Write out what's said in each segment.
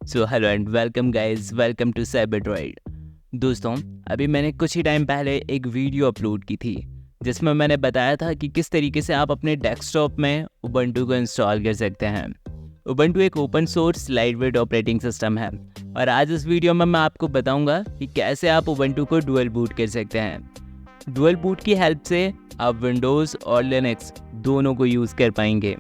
So hello and welcome guys, welcome to Cyberdroid. दोस्तों, अभी मैंने कुछ ही टाइम पहले एक वीडियो अपलोड की थी जिसमें मैंने बताया था कि किस तरीके से आप अपने डेस्कटॉप में उबंटू को इंस्टॉल कर सकते हैं। उबंटू एक open source lightweight operating system है और आज इस वीडियो में मैं आपको बताऊंगा कि कैसे आप उबंटू को डुअल बूट कर सकते हैं। डुअल बूट की हेल्प से आप विंडोज़ और लिनक्स दोनों को यूज़ कर पाएंगे।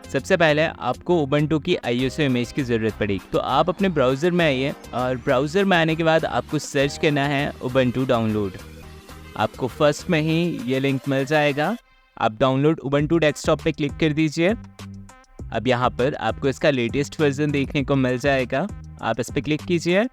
सबसे पहले आपको उबंटू की ISO इमेज की ज़रूरत पड़ेगी, तो आप अपने ब्राउज़र में आइए और ब्राउज़र में आने के बाद आपको सर्च करना है उबंटू डाउनलोड। आपको फर्स्ट में ही ये लिंक मिल जाएगा। आप डाउनलोड उबंटू डेस्कटॉप पे क्लिक कर दीजिए। अब यहाँ पर आपको इसका लेटेस्ट वर्जन देखने को मिल जाएगा। आप इस पर क्लिक कीजिए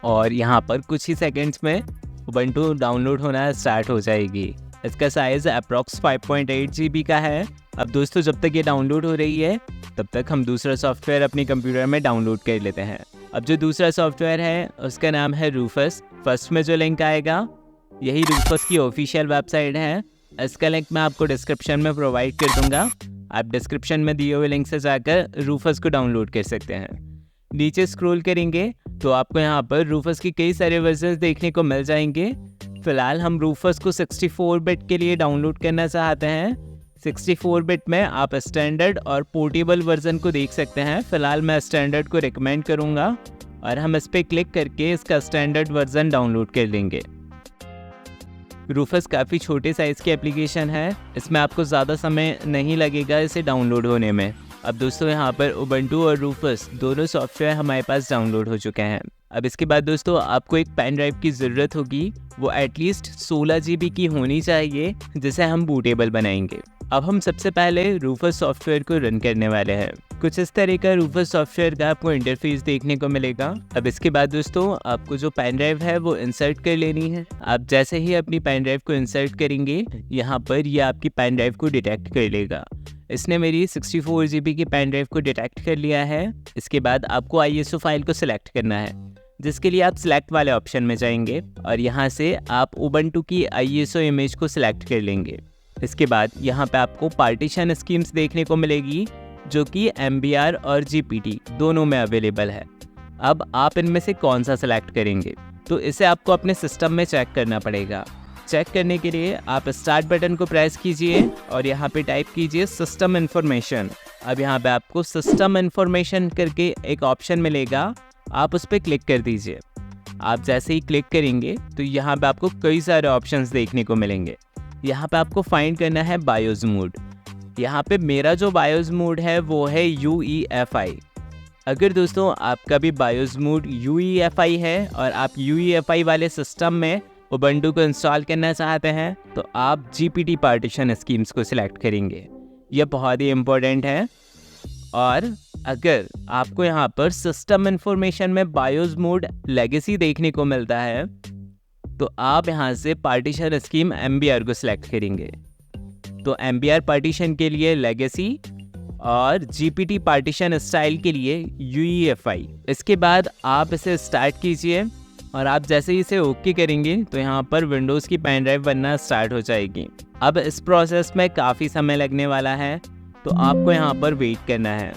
और यहाँ पर कुछ ही सेकेंड्स में उबंटू डाउनलोड होना स्टार्ट हो जाएगी। इसका साइज़ अप्रॉक्स 5.8 GB का है। अब दोस्तों, जब तक ये डाउनलोड हो रही है तब तक हम दूसरा सॉफ्टवेयर अपने कंप्यूटर में डाउनलोड कर लेते हैं। अब जो दूसरा सॉफ्टवेयर है उसका नाम है रूफस। फर्स्ट में जो लिंक आएगा यही रूफस की ऑफिशियल वेबसाइट है। इसका लिंक मैं आपको डिस्क्रिप्शन में प्रोवाइड कर दूंगा। आप डिस्क्रिप्शन में दिए हुए लिंक से जाकर रूफस को डाउनलोड कर सकते हैं। नीचे स्क्रॉल करेंगे तो आपको यहाँ पर रूफस की कई सारे वर्जन देखने को मिल जाएंगे। फिलहाल हम रूफस को 64 बिट के लिए डाउनलोड करना चाहते हैं। 64 बिट में आप स्टैंडर्ड और पोर्टेबल वर्जन को देख सकते हैं। फिलहाल मैं स्टैंडर्ड को रिकमेंड करूंगा और हम इस पर क्लिक करके इसका स्टैंडर्ड वर्जन डाउनलोड कर लेंगे। रूफस काफ़ी छोटे साइज़ की एप्लीकेशन है, इसमें आपको ज़्यादा समय नहीं लगेगा इसे डाउनलोड होने में। अब दोस्तों, यहाँ पर उबंटू और रूफस दोनों सॉफ्टवेयर हमारे पास डाउनलोड हो चुके हैं। अब इसके बाद दोस्तों, आपको एक पेन ड्राइव की ज़रूरत होगी। वो एटलीस्ट 16 GB की होनी चाहिए जिसे हम बूटेबल बनाएंगे। अब हम सबसे पहले रूफस सॉफ्टवेयर को रन करने वाले हैं। कुछ इस तरह का रूफस सॉफ्टवेयर का आपको इंटरफेस देखने को मिलेगा। अब इसके बाद दोस्तों, आपको जो पेन ड्राइव है वो इंसर्ट कर लेनी है। आप जैसे ही अपनी पेन ड्राइव को इंसर्ट करेंगे, यहाँ पर ये आपकी पेन ड्राइव को डिटेक्ट कर लेगा। इसने मेरी 64 GB की पेन ड्राइव को डिटेक्ट कर लिया है। इसके बाद आपको ISO फाइल को सिलेक्ट करना है, जिसके लिए आप सिलेक्ट वाले ऑप्शन में जाएंगे और यहाँ से आप उबंटू की ISO इमेज को सिलेक्ट कर लेंगे। इसके बाद यहाँ पे आपको पार्टीशन स्कीम्स देखने को मिलेगी जो कि MBR और GPT दोनों में अवेलेबल है। अब आप इनमें से कौन सा सिलेक्ट करेंगे, तो इसे आपको अपने सिस्टम में चेक करना पड़ेगा। चेक करने के लिए आप स्टार्ट बटन को प्रेस कीजिए और यहाँ पे टाइप कीजिए सिस्टम इन्फॉर्मेशन। अब यहाँ पे आपको सिस्टम इन्फॉर्मेशन करके एक ऑप्शन मिलेगा, आप उस पर क्लिक कर दीजिए। आप जैसे ही क्लिक करेंगे तो यहाँ पे आपको कई सारे ऑप्शंस देखने को मिलेंगे। यहाँ पे आपको फाइंड करना है बायोस मोड। यहाँ पे मेरा जो बायोस मोड है वो है UEFI। अगर दोस्तों आपका भी बायोस मोड UEFI है और आप UEFI वाले सिस्टम में उबंटू को इंस्टॉल करना चाहते हैं तो आप GPT पार्टीशन स्कीम्स को सिलेक्ट करेंगे। यह बहुत ही इम्पोर्टेंट है। और अगर आपको यहाँ पर सिस्टम इन्फॉर्मेशन में बायोस मोड लेगेसी देखने को मिलता है तो आप यहाँ से पार्टीशन स्कीम MBR को सिलेक्ट करेंगे। तो MBR पार्टीशन के लिए लेगेसी और GPT पार्टीशन स्टाइल के लिए UEFI। इसके बाद आप इसे स्टार्ट कीजिए और आप जैसे ही इसे ओके करेंगे तो यहाँ पर विंडोज़ की पेन ड्राइव बनना स्टार्ट हो जाएगी। अब इस प्रोसेस में काफ़ी समय लगने वाला है, तो आपको यहाँ पर वेट करना है।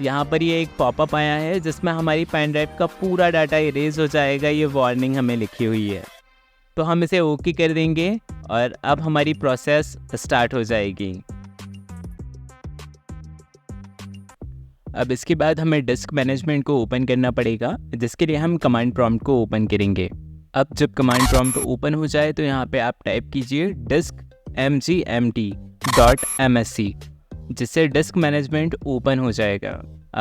यहाँ पर ये एक पॉपअप आया है जिसमें हमारी पेन ड्राइव का पूरा डाटा इरेज हो जाएगा। ये वार्निंग हमें लिखी हुई है, तो हम इसे ओके कर देंगे और अब हमारी प्रोसेस स्टार्ट हो जाएगी। अब इसके बाद हमें डिस्क मैनेजमेंट को ओपन करना पड़ेगा, जिसके लिए हम कमांड प्रॉम्प्ट को ओपन करेंगे। अब जब कमांड प्रॉम्प्ट ओपन हो जाए तो यहाँ पे आप टाइप कीजिए disk mgmt.msc, जिससे डिस्क मैनेजमेंट ओपन हो जाएगा।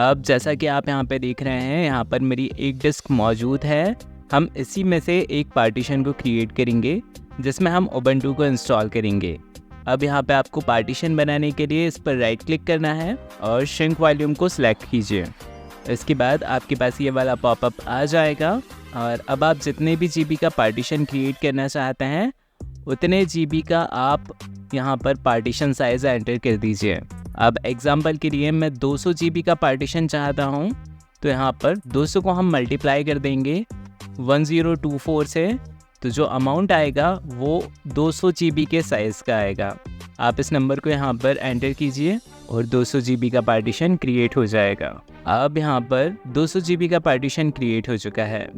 अब जैसा कि आप यहाँ पे देख रहे हैं, यहाँ पर मेरी एक डिस्क मौजूद है। हम इसी में से एक पार्टीशन को क्रिएट करेंगे जिसमें हम उबंटू को इंस्टॉल करेंगे। अब यहाँ पे आपको पार्टीशन बनाने के लिए इस पर राइट क्लिक करना है और श्रिंक वॉल्यूम को सिलेक्ट कीजिए। इसके बाद आपके पास ये वाला पॉपअप आ जाएगा और अब आप जितने भी GB का पार्टीशन क्रिएट करना चाहते हैं उतने GB का आप यहाँ पर पार्टीशन साइज़ एंटर कर दीजिए। अब एग्जांपल के लिए मैं 200 GB का पार्टीशन चाहता हूँ, तो यहाँ पर 200 को हम मल्टीप्लाई कर देंगे 1024 से, तो जो अमाउंट आएगा वो 200 GB के साइज़ का आएगा। आप इस नंबर को यहाँ पर एंटर कीजिए और 200 GB का पार्टीशन क्रिएट हो जाएगा। अब यहाँ पर 200 GB का पार्टीशन क्रिएट हो चुका है।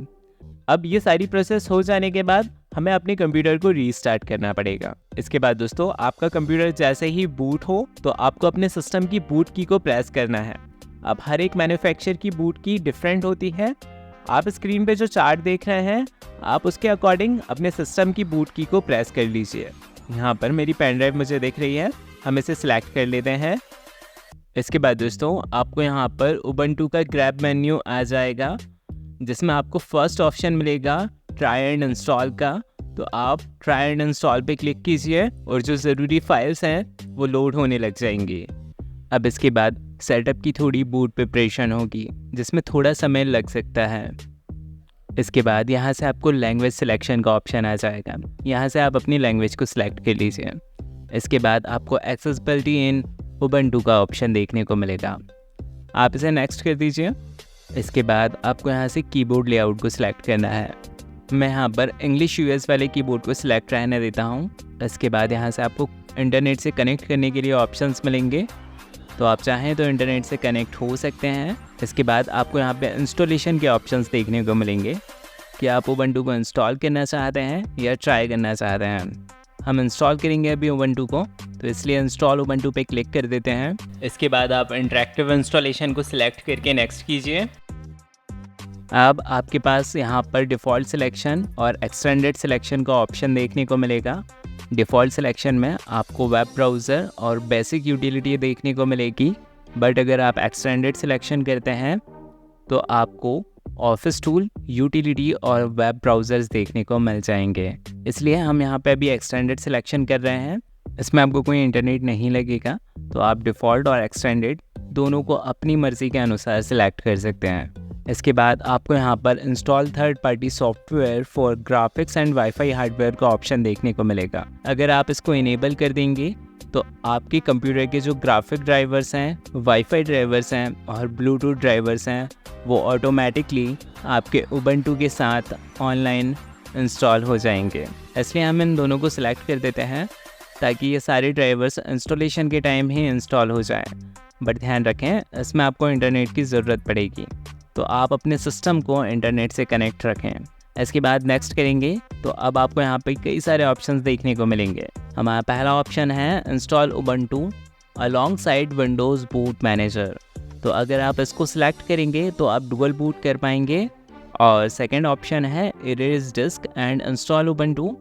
अब ये सारी प्रोसेस हो जाने के बाद हमें अपने कंप्यूटर को रीस्टार्ट करना पड़ेगा। इसके बाद दोस्तों आपका कंप्यूटर जैसे ही बूट हो तो आपको अपने सिस्टम की बूट की को प्रेस करना है। अब हर एक मैन्युफैक्चर की बूट की डिफरेंट होती है। आप स्क्रीन पे जो चार्ट देख रहे हैं आप उसके अकॉर्डिंग अपने सिस्टम की बूट की को प्रेस कर लीजिए। यहाँ पर मेरी पेन ड्राइव मुझे दिख रही है, हम इसे सिलेक्ट कर लेते हैं। इसके बाद दोस्तों आपको यहाँ पर उबंटू का ग्रैब मेन्यू आ जाएगा जिसमें आपको फर्स्ट ऑप्शन मिलेगा ट्राई एंड इंस्टॉल का। तो आप ट्राई एंड इंस्टॉल पे क्लिक कीजिए और जो ज़रूरी फाइल्स हैं वो लोड होने लग जाएंगी। अब इसके बाद सेटअप की थोड़ी बूट प्रिपरेशन होगी जिसमें थोड़ा समय लग सकता है। इसके बाद यहाँ से आपको लैंग्वेज सिलेक्शन का ऑप्शन आ जाएगा, यहाँ से आप अपनी लैंग्वेज को सिलेक्ट कर लीजिए। इसके बाद आपको एक्सेसिबिलिटी इन उबंटू का ऑप्शन देखने को मिलेगा, आप इसे नेक्स्ट कर दीजिए। इसके बाद आपको यहाँ से कीबोर्ड लेआउट को सिलेक्ट करना है। मैं यहाँ पर इंग्लिश यूएस वाले कीबोर्ड को सिलेक्ट रहने देता हूँ। इसके बाद यहाँ से आपको इंटरनेट से कनेक्ट करने के लिए ऑप्शंस मिलेंगे, तो आप चाहें तो इंटरनेट से कनेक्ट हो सकते हैं। इसके बाद आपको यहाँ पे इंस्टॉलेशन के ऑप्शंस देखने को मिलेंगे कि आप उबंटू को इंस्टॉल करना चाहते हैं या ट्राई करना चाहते हैं। हम इंस्टॉल करेंगे अभी उबंटू को, तो इसलिए इंस्टॉल उबंटू पे क्लिक कर देते हैं। इसके बाद आप इंटरैक्टिव इंस्टॉलेशन को सिलेक्ट करके नेक्स्ट कीजिए। अब आपके पास यहाँ पर डिफ़ॉल्ट सिलेक्शन और एक्सटेंडेड सिलेक्शन का ऑप्शन देखने को मिलेगा। डिफ़ॉल्ट सिलेक्शन में आपको वेब ब्राउज़र और बेसिक यूटिलिटी देखने को मिलेगी, बट अगर आप एक्सटेंडेड सिलेक्शन करते हैं तो आपको ऑफिस टूल, यूटिलिटी और वेब ब्राउज़र्स देखने को मिल जाएंगे। इसलिए हम यहाँ पे अभी एक्सटेंडेड सिलेक्शन कर रहे हैं। इसमें आपको कोई इंटरनेट नहीं लगेगा, तो आप डिफ़ॉल्ट और एक्सटेंडेड दोनों को अपनी मर्ज़ी के अनुसार सिलेक्ट कर सकते हैं। इसके बाद आपको यहाँ पर install third party software for graphics and wifi hardware का ऑप्शन देखने को मिलेगा। अगर आप इसको इनेबल कर देंगे तो आपके कंप्यूटर के जो ग्राफिक ड्राइवर्स हैं, वाईफाई ड्राइवर्स हैं और ब्लूटूथ ड्राइवर्स हैं वो ऑटोमेटिकली आपके उबंटू के साथ ऑनलाइन इंस्टॉल हो जाएंगे। इसलिए हम इन दोनों को सिलेक्ट कर देते हैं ताकि ये सारे ड्राइवर्स इंस्टॉलेशन के टाइम ही इंस्टॉल हो जाएं। बट ध्यान रखें इसमें आपको इंटरनेट की ज़रूरत पड़ेगी, तो आप अपने सिस्टम को इंटरनेट से कनेक्ट रखें। इसके बाद नेक्स्ट करेंगे तो अब आपको यहाँ पे कई सारे ऑप्शंस देखने को मिलेंगे। हमारा पहला ऑप्शन है install Ubuntu along side Windows boot manager. तो अगर आप इसको सिलेक्ट करेंगे तो आप डुअल बूट कर पाएंगे। और सेकंड ऑप्शन है erase disk and install Ubuntu.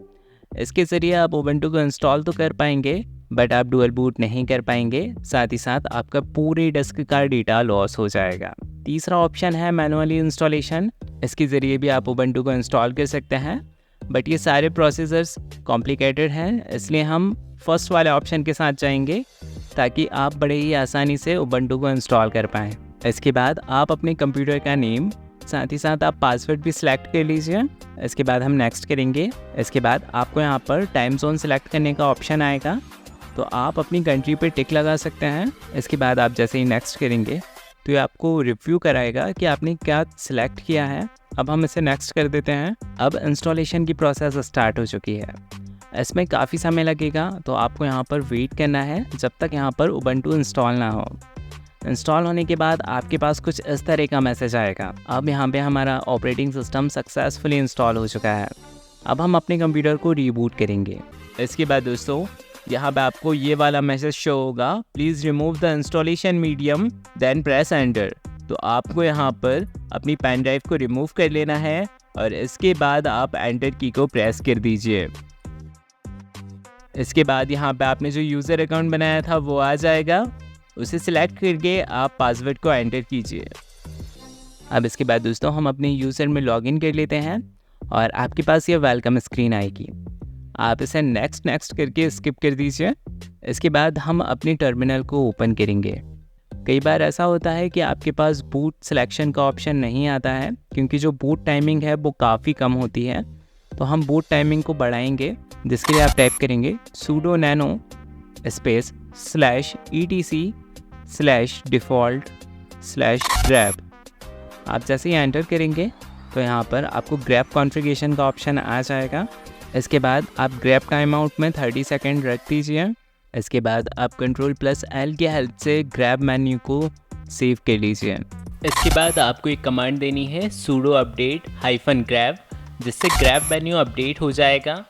इसके ज़रिए आप उबंटू को इंस्टॉल तो कर पाएंगे बट आप डुअल बूट नहीं कर पाएंगे, साथ ही साथ आपका पूरे डिस्क का डेटा लॉस हो जाएगा। तीसरा ऑप्शन है मैनुअली इंस्टॉलेशन। इसके ज़रिए भी आप उबंटू को इंस्टॉल कर सकते हैं, बट ये सारे प्रोसेसर्स कॉम्प्लिकेटेड हैं, इसलिए हम फर्स्ट वाले ऑप्शन के साथ जाएंगे ताकि आप बड़े ही आसानी से उबंटू को इंस्टॉल कर पाएँ। इसके बाद आप अपने कंप्यूटर का नेम, साथ ही साथ आप पासवर्ड भी सिलेक्ट कर लीजिए। इसके बाद हम नेक्स्ट करेंगे। इसके बाद आपको यहाँ पर टाइम जोन सिलेक्ट करने का ऑप्शन आएगा, तो आप अपनी कंट्री पे टिक लगा सकते हैं। इसके बाद आप जैसे ही नेक्स्ट करेंगे तो ये आपको रिव्यू कराएगा कि आपने क्या सिलेक्ट किया है। अब हम इसे नेक्स्ट कर देते हैं। अब इंस्टॉलेशन की प्रोसेस स्टार्ट हो चुकी है। इसमें काफ़ी समय लगेगा, तो आपको यहाँ पर वेट करना है जब तक यहाँ पर उबंटू इंस्टॉल ना हो। इंस्टॉल होने के बाद आपके पास कुछ इस तरह का मैसेज आएगा। अब यहाँ पे हमारा ऑपरेटिंग सिस्टम सक्सेसफुली इंस्टॉल हो चुका है। अब हम अपने कंप्यूटर को रीबूट करेंगे। इसके बाद दोस्तों यहाँ पे आपको ये वाला मैसेज शो होगा, please remove the installation medium then press enter. तो आपको यहाँ पर अपनी पेन ड्राइव को रिमूव कर लेना है और इसके बाद आप एंटर की को प्रेस कर दीजिए। इसके बाद यहाँ पे आपने जो यूज़र अकाउंट बनाया था वो आ जाएगा, उसे सिलेक्ट करके आप पासवर्ड को एंटर कीजिए। अब इसके बाद दोस्तों हम अपने यूज़र में लॉगिन कर लेते हैं और आपके पास ये वेलकम स्क्रीन आएगी। आप इसे नेक्स्ट करके स्किप कर दीजिए। इसके बाद हम अपनी टर्मिनल को ओपन करेंगे। कई बार ऐसा होता है कि आपके पास बूट सिलेक्शन का ऑप्शन नहीं आता है, क्योंकि जो बूट टाइमिंग है वो काफ़ी कम होती है। तो हम बूट टाइमिंग को बढ़ाएंगे, जिसके लिए आप टाइप करेंगे sudo nano /etc/default/grep। आप जैसे ही एंटर करेंगे तो यहाँ पर आपको ग्रैप कॉन्फ़िगरेशन का ऑप्शन आ जाएगा। इसके बाद आप ग्रैप टाइम आउट में 30 सेकेंड रख दीजिए इसके बाद आप Ctrl+L की हेल्प से ग्रैब मेन्यू को सेव कर लीजिए। इसके बाद आपको एक कमांड देनी है sudo update -grab, जिससे ग्रैब मेन्यू अपडेट हो जाएगा।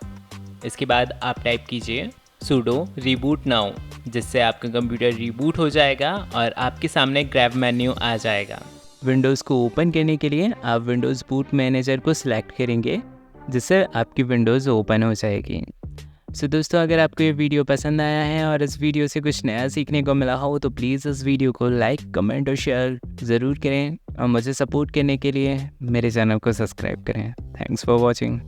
इसके बाद आप टाइप कीजिए sudo reboot now, जिससे आपका कंप्यूटर रीबूट हो जाएगा और आपके सामने ग्रैब मेन्यू आ जाएगा। विंडोज़ को ओपन करने के लिए आप विंडोज़ बूट मैनेजर को सिलेक्ट करेंगे, जिससे आपकी विंडोज़ ओपन हो जाएगी। सो दोस्तों, अगर आपको ये वीडियो पसंद आया है और इस वीडियो से कुछ नया सीखने को मिला हो तो प्लीज़ इस वीडियो को लाइक, कमेंट और शेयर ज़रूर करें और मुझे सपोर्ट करने के लिए मेरे चैनल को सब्सक्राइब करें। Thanks for watching.